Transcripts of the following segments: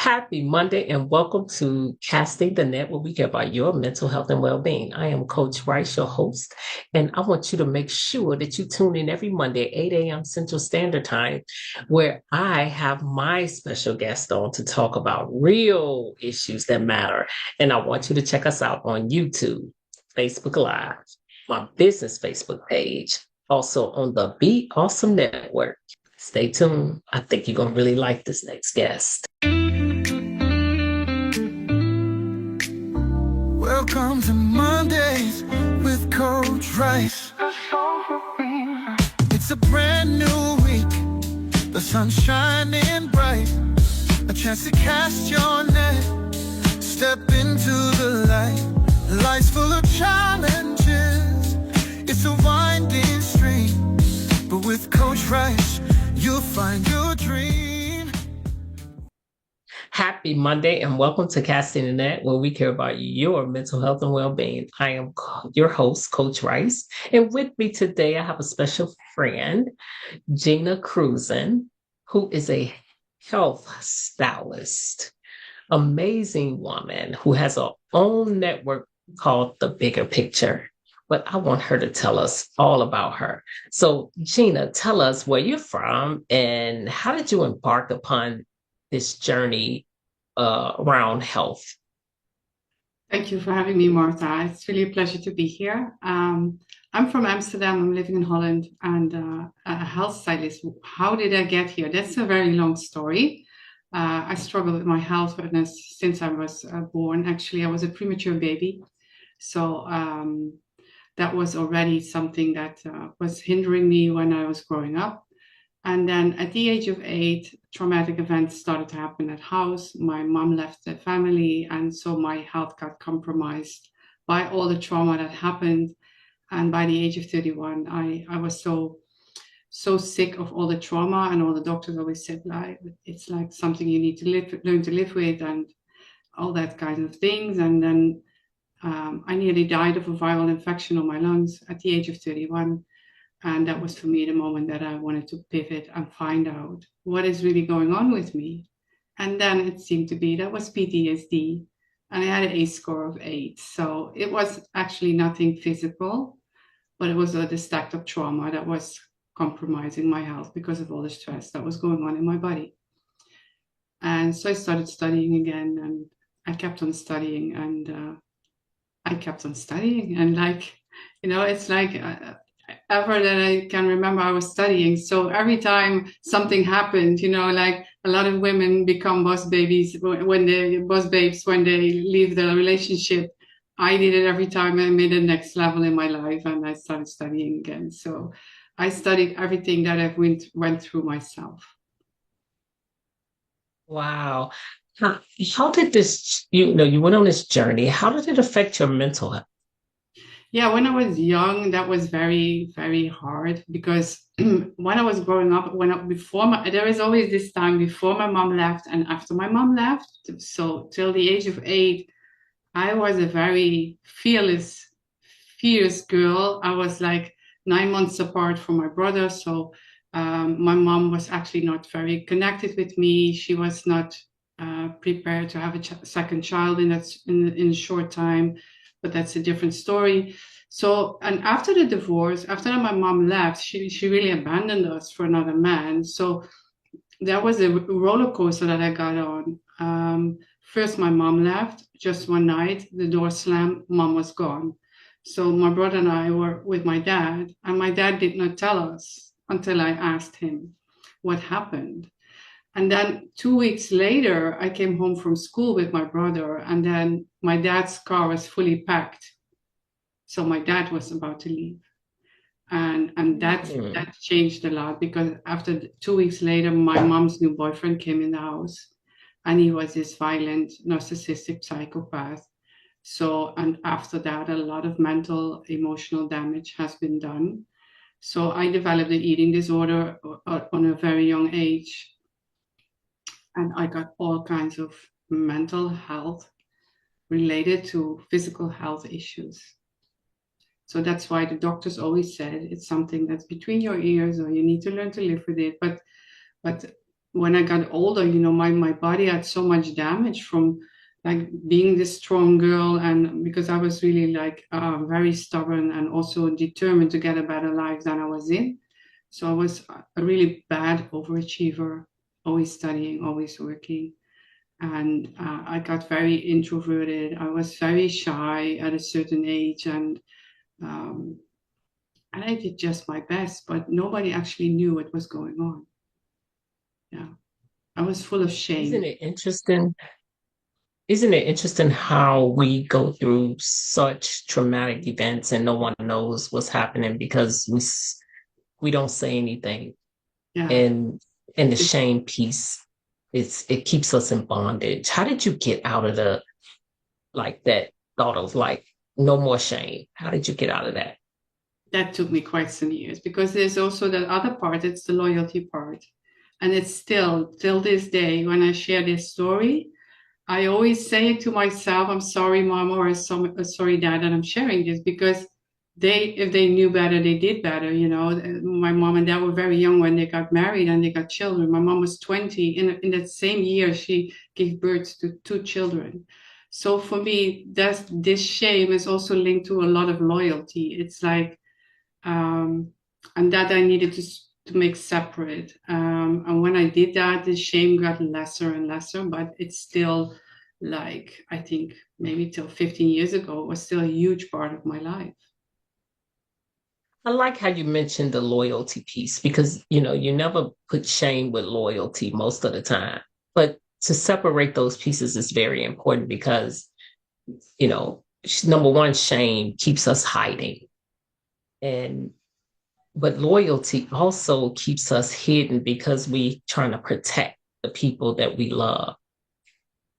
Happy Monday and welcome to Casting the Net, where we care about your mental health and well-being. I am Coach Rice, your host, and I want you to make sure that you tune in every Monday at 8 a.m. Central Standard Time, where I have my special guest on to talk about real issues that matter. And I want you to check us out on YouTube, Facebook Live, my business Facebook page, also on the Be Awesome Network. Stay tuned. I think you're going to really like this next guest. Welcome to Mondays with Coach Rice. It's a brand new week, the sun's shining bright, a chance to cast your net, step into the light. Life's full of challenges, it's a winding stream, but with Coach Rice, you'll find your dream. Happy Monday and welcome to Casting the Net, where we care about your mental health and well-being. I am your host, Coach Rice, and with me today I have a special friend, Gina Kroezen, who is a health stylist, amazing woman who has her own network called The Bigger Picture. But I want her to tell us all about her. So, Gina, tell us where you're from and how did you embark upon this journey around health? Thank you for having me, Martha. It's really a pleasure to be here. I'm from Amsterdam. I'm living in Holland and a health stylist. How did I get here? That's a very long story. I struggled with my health fitness since I was born. Actually, I was a premature baby. So that was already something that was hindering me when I was growing up. And then at the age of 8, traumatic events started to happen at house. My mom left the family, and so my health got compromised by all the trauma that happened. And by the age of 31, I was so sick of all the trauma, and all the doctors always said, like, it's like something you need to learn to live with, and all that kind of things. And then I nearly died of a viral infection on my lungs at the age of 31. And that was for me the moment that I wanted to pivot and find out what is really going on with me. And then it seemed to be that was PTSD. And I had an ACE score of 8. So it was actually nothing physical, but it was the stacked up trauma that was compromising my health because of all the stress that was going on in my body. And so I started studying again, and I kept on studying, and I kept on studying. And it's like ever that I can remember, I was studying. So every time something happened, like a lot of women become boss babes when they leave the relationship. I did it every time I made the next level in my life, and I started studying again. So I studied everything that I went through myself. Wow. How did this, you went on this journey. How did it affect your mental health? Yeah, when I was young, that was very, very hard because when I was growing up, there is always this time before my mom left and after my mom left. So till the age of 8, I was a very fierce girl. I was like 9 months apart from my brother. So my mom was actually not very connected with me. She was not prepared to have a second child in a short time. But that's a different story. So, and after the divorce, after my mom left, she really abandoned us for another man. So that was a roller coaster that I got on. First, my mom left just one night, the door slammed, mom was gone. So my brother and I were with my dad, and my dad did not tell us until I asked him what happened. And then 2 weeks later, I came home from school with my brother, and then my dad's car was fully packed. So my dad was about to leave. And that changed a lot, because after 2 weeks later, my mom's new boyfriend came in the house, and he was this violent, narcissistic psychopath. So, and after that, a lot of mental, emotional damage has been done. So I developed an eating disorder on a very young age. And I got all kinds of mental health related to physical health issues. So that's why the doctors always said it's something that's between your ears, or you need to learn to live with it. But when I got older, my body had so much damage from like being this strong girl, and because I was really like very stubborn and also determined to get a better life than I was in. So I was a really bad overachiever, always studying, always working. And I got very introverted. I was very shy at a certain age, um, and I did just my best, but nobody actually knew what was going on. Yeah, I was full of Isn't shame. it interesting? Isn't it interesting how we go through such traumatic events and no one knows what's happening because we don't say anything, Yeah, and the shame piece, it keeps us in bondage. How did you get out of the like that thought of like no more shame? How did you get out of that? that took me quite some years because there's also that other part. It's the loyalty part, and it's still till this day when I share this story. I always say it to myself, I'm sorry, mom, or sorry, dad, that I'm sharing this because if they knew better, they did better. My mom and dad were very young when they got married and they got children. My mom was 20. In that same year, she gave birth to two children. So for me, this shame is also linked to a lot of loyalty. It's like, um, and that I needed to make separate. And when I did that, the shame got lesser and lesser, but it's still like, I think maybe till 15 years ago, it was still a huge part of my life. I like how you mentioned the loyalty piece because you never put shame with loyalty most of the time. But to separate those pieces is very important because, you know, number one, shame keeps us hiding. And but loyalty also keeps us hidden because we trying to protect the people that we love.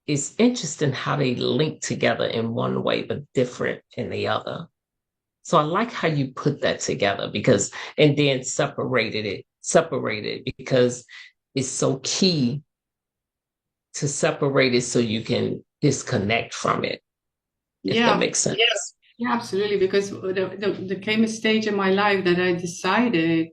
It's interesting how they link together in one way, but different in the other. So I like how you put that together because, and then separated because it's so key to separate it so you can disconnect from it, if that Yeah, makes sense. yeah, absolutely. Because there came a stage in my life that I decided,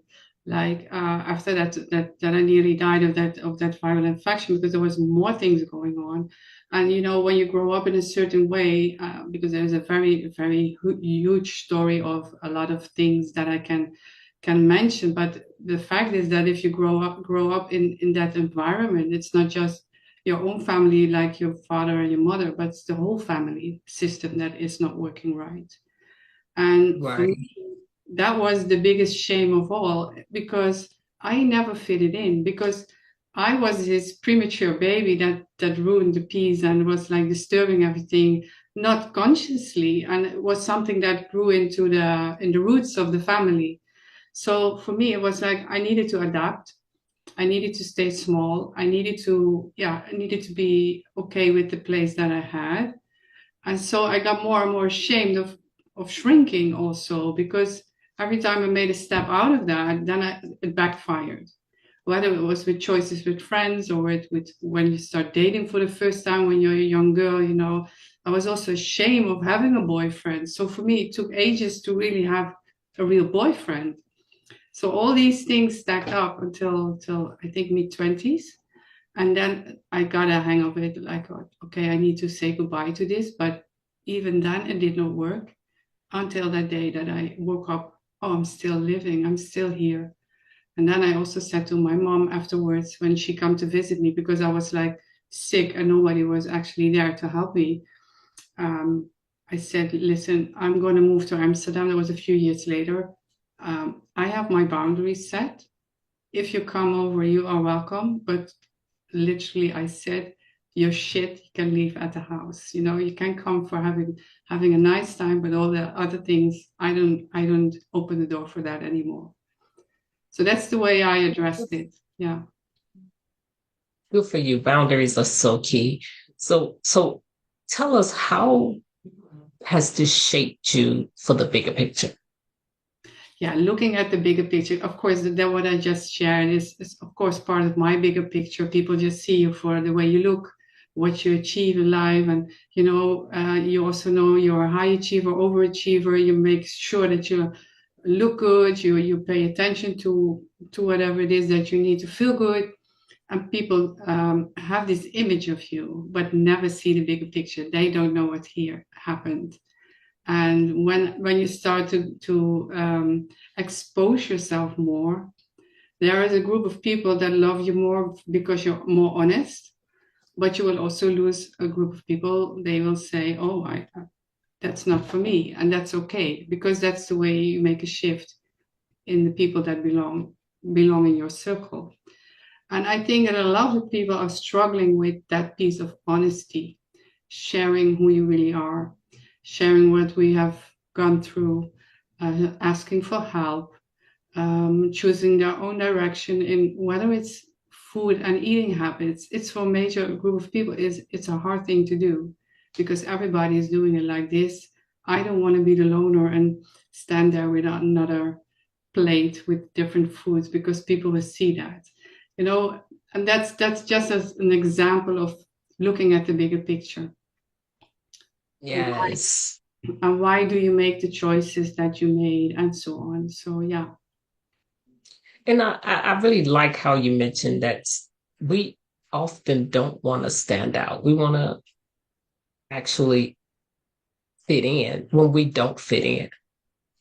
like after that I nearly died of that viral infection because there was more things going on, and when you grow up in a certain way, because there's a very very huge story of a lot of things that I can mention. But the fact is that if you grow up in that environment, it's not just your own family, like your father and your mother, but it's the whole family system that is not working right. And for me, Right. that was the biggest shame of all because I never fitted in because I was this premature baby that ruined the peace and was like disturbing everything, not consciously, and it was something that grew in the roots of the family. So for me, it was like I needed to adapt. I needed to stay small. I needed to be okay with the place that I had. And so I got more and more ashamed of shrinking also because every time I made a step out of that, then it backfired. Whether it was with choices with friends or with when you start dating for the first time when you're a young girl, I was also ashamed of having a boyfriend. So for me, it took ages to really have a real boyfriend. So all these things stacked up until I think mid-20s. And then I got a hang of it. Like, okay, I need to say goodbye to this. But even then, it did not work until that day that I woke up. Oh, I'm still living. I'm still here. And then I also said to my mom afterwards when she come to visit me because I was like sick and nobody was actually there to help me. Um, I said, listen, I'm going to move to Amsterdam. That was a few years later. I have my boundaries set. If you come over, you are welcome. But literally, I said, your shit you can leave at the house. You can come for having a nice time, but all the other things, I don't open the door for that anymore. So that's the way I addressed it. Yeah. Good for you. Boundaries are so key. So tell us, how has this shaped you for the bigger picture? Yeah, looking at the bigger picture, of course, that what I just shared is of course part of my bigger picture. People just see you for the way you look, what you achieve in life, and you also know you're a high achiever, overachiever. You make sure that you look good. You pay attention to whatever it is that you need to feel good, and people have this image of you, but never see the bigger picture. They don't know what here happened. And when you start to expose yourself more, there is a group of people that love you more because you're more honest, but you will also lose a group of people. They will say, oh, that's not for me. And that's okay, because that's the way you make a shift in the people that belong in your circle. And I think that a lot of people are struggling with that piece of honesty, sharing who you really are, sharing what we have gone through, asking for help, choosing their own direction in whether it's food and eating habits. It's for a major group of people, it's a hard thing to do because everybody is doing it like this. I don't want to be the loner and stand there with another plate with different foods because people will see that, and that's just as an example of looking at the bigger picture. Yes. And why do you make the choices that you made and so on. So yeah. And I really like how you mentioned that we often don't want to stand out. We want to actually fit in when we don't fit in.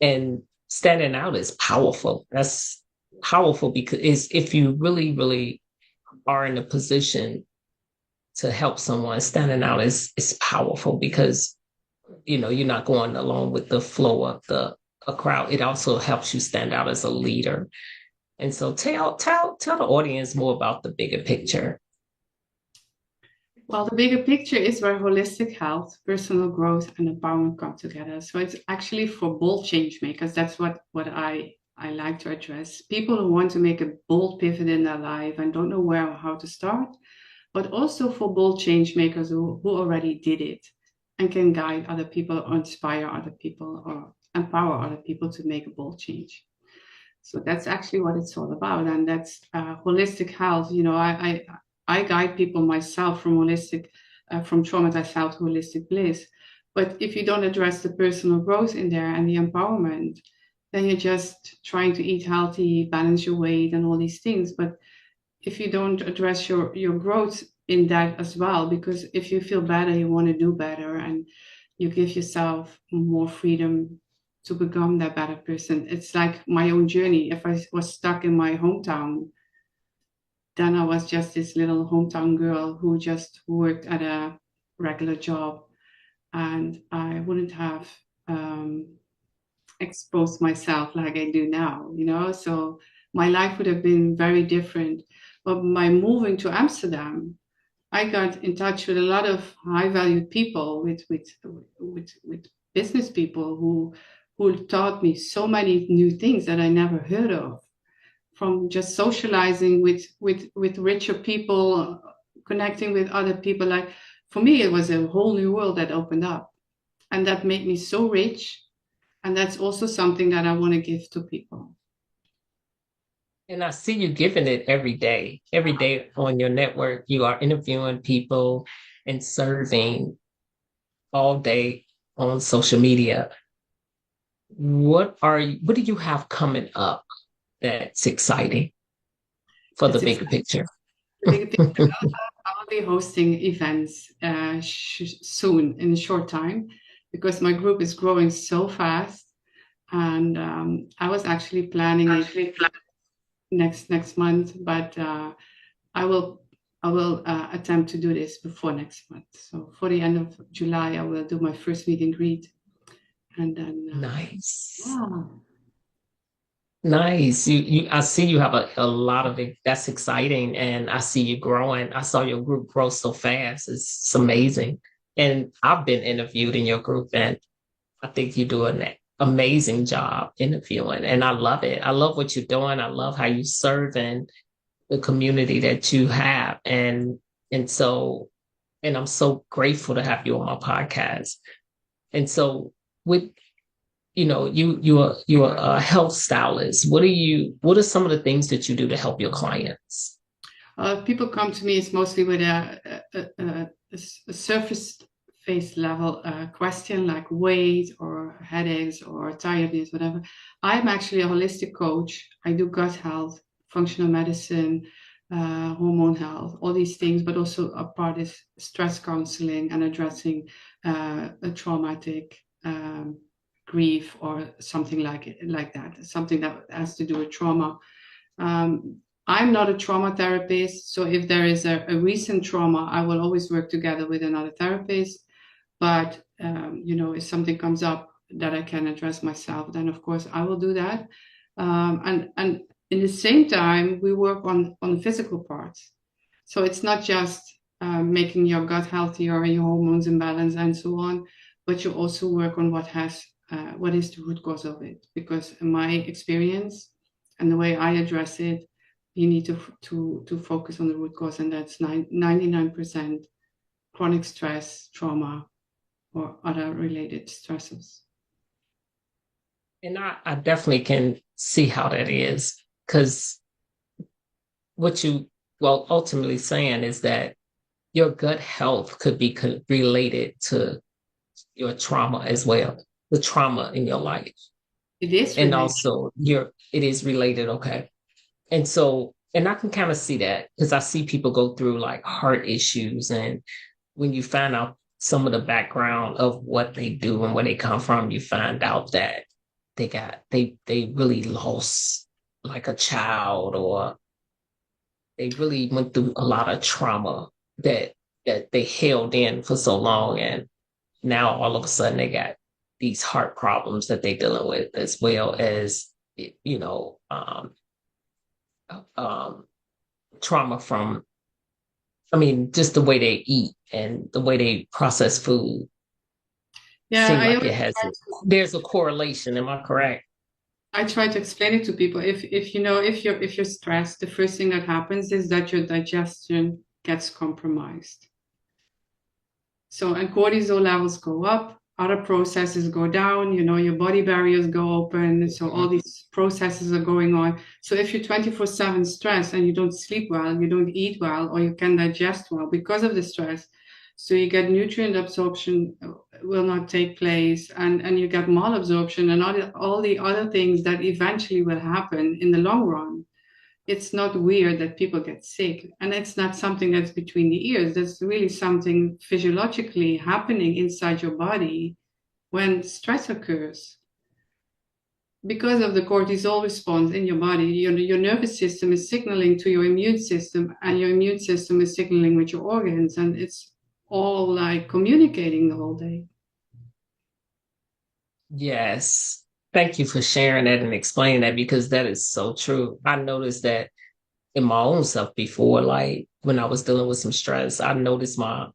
And standing out is powerful. That's powerful because if you really, really are in a position to help someone, standing out is powerful because you're not going along with the flow of a crowd. It also helps you stand out as a leader. And so tell the audience more about the bigger picture. Well, the bigger picture is where holistic health, personal growth, and empowerment come together. So it's actually for bold change makers. That's what I like to address. People who want to make a bold pivot in their life and don't know where or how to start, but also for bold change makers who already did it and can guide other people or inspire other people or empower other people to make a bold change. So that's actually what it's all about. And that's holistic health. I guide people myself from traumatized health to holistic bliss. But if you don't address the personal growth in there and the empowerment, then you're just trying to eat healthy, balance your weight and all these things. But if you don't address your growth in that as well, because if you feel better, you want to do better and you give yourself more freedom to become that better person. It's like my own journey. If I was stuck in my hometown, then I was just this little hometown girl who just worked at a regular job, and I wouldn't have exposed myself like I do now, so my life would have been very different. But by moving to Amsterdam, I got in touch with a lot of high valued people with business people who taught me so many new things that I never heard of, from just socializing with richer people, connecting with other people. Like for me, it was a whole new world that opened up, and that made me so rich. And that's also something that I want to give to people. And I see you giving it every day. Every day on your network, you are interviewing people and serving all day on social media. What do you have coming up that's exciting for the bigger picture? The bigger picture, I'll be hosting events soon, in a short time, because my group is growing so fast. And I was actually planning it next month, but I will attempt to do this before next month. So for the end of July, I will do my first meet and greet, and then nice. Yeah. Nice. I see you have a lot of it. That's exciting, and I see you growing. I saw your group grow so fast. It's amazing. And I've been interviewed in your group, and I think you do an amazing job interviewing, and I love it. I love what you're doing. I love how you serve in the community that you have, and I'm so grateful to have you on my podcast. And so with you're a health stylist. What are some of the things that you do to help your clients? People come to me, it's mostly with a surface face level question like weight or headaches or tiredness, whatever. I'm actually a holistic coach. I do gut health, functional medicine, hormone health, all these things, but also a part is stress counseling and addressing a traumatic grief or something like that, something that has to do with trauma. I'm not a trauma therapist, so if there is a recent trauma, I will always work together with another therapist. But if something comes up that I can address myself, then of course I will do that. And in the same time, we work on the physical parts. So it's not just making your gut healthier and your hormones in balance and so on, but you also work on what is the root cause of it. Because in my experience and the way I address it, you need to focus on the root cause, and that's 99% chronic stress, trauma, or other related stressors. And I definitely can see how that is, because what you, well, ultimately saying is that your gut health could be related to your trauma as well, the trauma in your life. It is And related. also it is related. Okay. And so, and I can kind of see that because I see people go through like heart issues. And when you find out some of the background of what they do and where they come from, you find out that they really lost like a child, or they really went through a lot of trauma that they held in for so long. And now all of a sudden they got these heart problems that they're dealing with, as well as, you know, um, trauma from, I mean, just the way they eat and the way they process food. Yeah, Seem like it has, there's a correlation. Am I correct? I try to explain it to people. If you're stressed, the first thing that happens is that your digestion gets compromised. So, and cortisol levels go up, other processes go down, your body barriers go open. So all these processes are going on. So if you're 24/7 stressed and you don't sleep well, you don't eat well, or you can digest well because of the stress, so you get nutrient absorption will not take place, and you get malabsorption and all the other things that eventually will happen in the long run. It's not weird that people get sick, and it's not something that's between the ears. There's really something physiologically happening inside your body when stress occurs. Because of the cortisol response in your body, your nervous system is signaling to your immune system, and your immune system is signaling with your organs, and it's all like communicating the whole day. Yes. Thank you for sharing that and explaining that, because that is so true. I noticed that in my own self before, like when I was dealing with some stress, I noticed my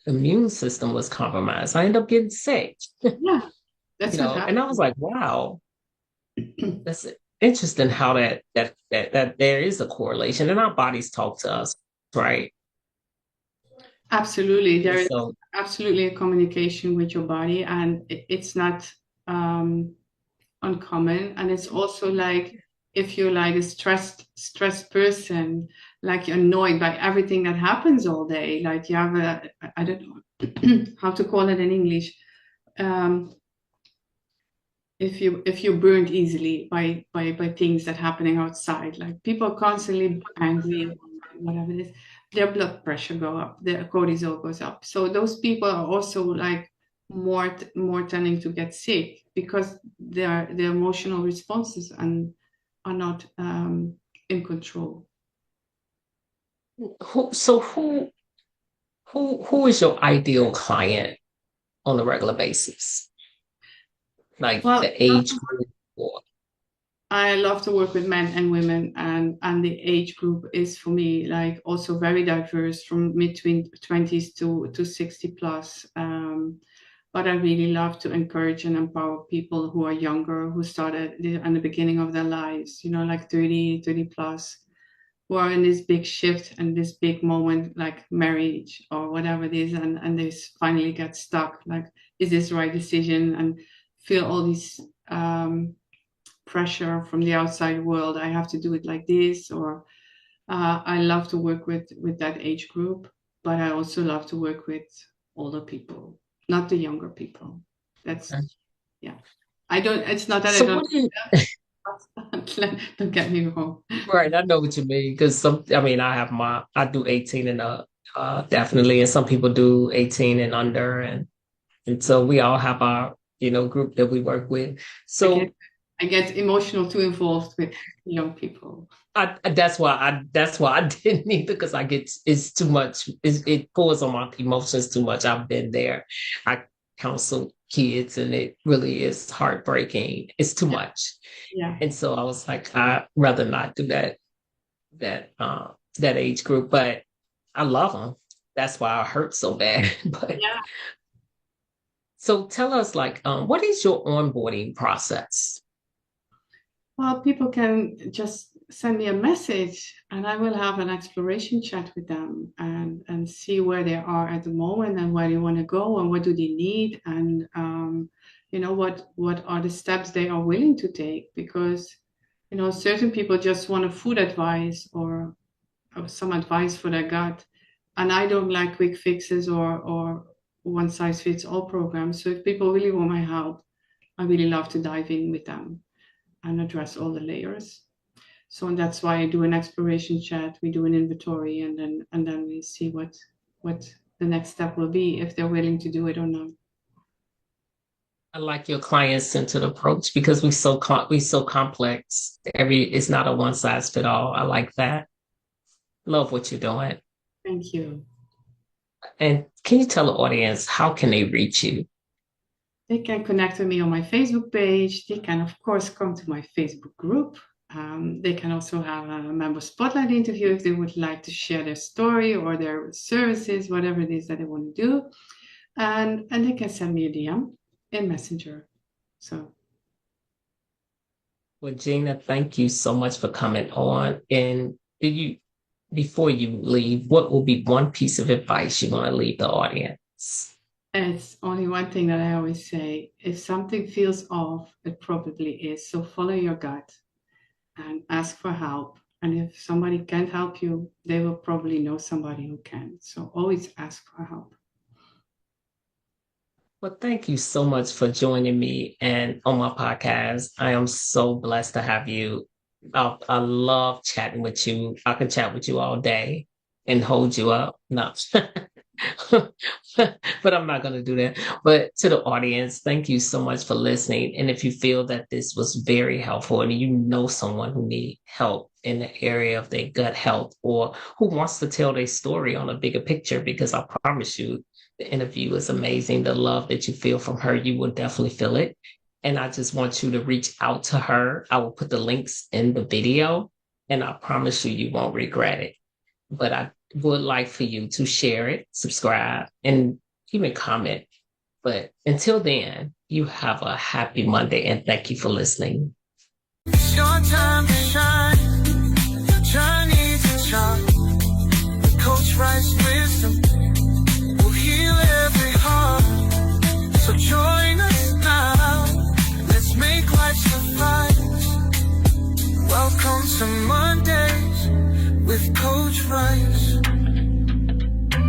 immune system was compromised. I ended up getting sick, Yeah, that's what and I happens. was like, wow, that's interesting how that there is a correlation, and our bodies talk to us, right? Absolutely. And There is so, absolutely a communication with your body, and it's not uncommon. And it's also like if you're like a stressed person, like you're annoyed by everything that happens all day, like you have I don't know how to call it in English. Um, if you're burned easily by things that happening outside, like people are constantly angry, whatever it is, their blood pressure go up, their cortisol goes up. So those people are also like more tending to get sick because their emotional responses and are not in control. who is your ideal client on a regular basis? Like Well, the age group, or I love to work with men and women, and the age group is for me like also very diverse from mid 20s to 60 plus. But I really love to encourage and empower people who are younger, who started in the beginning of their lives, like 30 plus, who are in this big shift and this big moment, like marriage or whatever it is, and they finally get stuck. Like, is this the right decision? And feel all these pressure from the outside world. I have to do it like this, or I love to work with that age group, but I also love to work with older people, not the younger people. That's yeah. I don't. It's not that I so don't. what do you? Don't get me wrong. Right, I know what you mean because I do 18 and up, definitely, and some people do 18 and under, and so we all have our, group that we work with. I get, So I get emotional too involved with young people. that's why I didn't either because it's too much. It pulls on my emotions too much. I've been there. I counsel kids, and it really is heartbreaking. It's too much, Yeah, and so I was like, I'd rather not do that age group, but I love them. That's why I hurt so bad. But yeah. so tell us, like, what is your onboarding process? Well, people can just send me a message and I will have an exploration chat with them and see where they are at the moment and where they want to go and what do they need and what are the steps they are willing to take because certain people just want a food advice or some advice for their gut and I don't like quick fixes or one size fits all programs. So if people really want my help, I really love to dive in with them and address all the layers. So that's why I do an exploration chat, we do an inventory, and then we see what the next step will be if they're willing to do it or not. I like your client-centered approach because we so complex. It's not a one size fit all. I like that. Love what you're doing. Thank you. And can you tell the audience how can they reach you? They can connect with me on my Facebook page. They can, of course, come to my Facebook group. They can also have a member spotlight interview if they would like to share their story or their services, whatever it is that they want to do. And they can send me a DM in Messenger. So Well, Gina, thank you so much for coming on. And before you leave, what will be one piece of advice you want to leave the audience? it's only one thing that I always say. If something feels off, it probably is. So follow your gut and ask for help. And if somebody can't help you, they will probably know somebody who can. So always ask for help. Well, thank you so much for joining me and on my podcast. I am so blessed to have you. I love chatting with you. I can chat with you all day and hold you up. No, but I'm not going to do that. But to the audience, thank you so much for listening. And if you feel that this was very helpful and you know someone who needs help in the area of their gut health or who wants to tell their story on a bigger picture, because I promise you, the interview is amazing. The love that you feel from her, you will definitely feel it. And I just want you to reach out to her. I will put the links in the video, and I promise you, you won't regret it. But I would like for you to share it, subscribe, and even comment. But until then, you have a happy Monday, and thank you for listening. It's your time to shine. Your journey to chart. With Coach Rice wisdom will heal every heart. So join us now. Let's make life suffice. Welcome to Mondays with Coach Rice.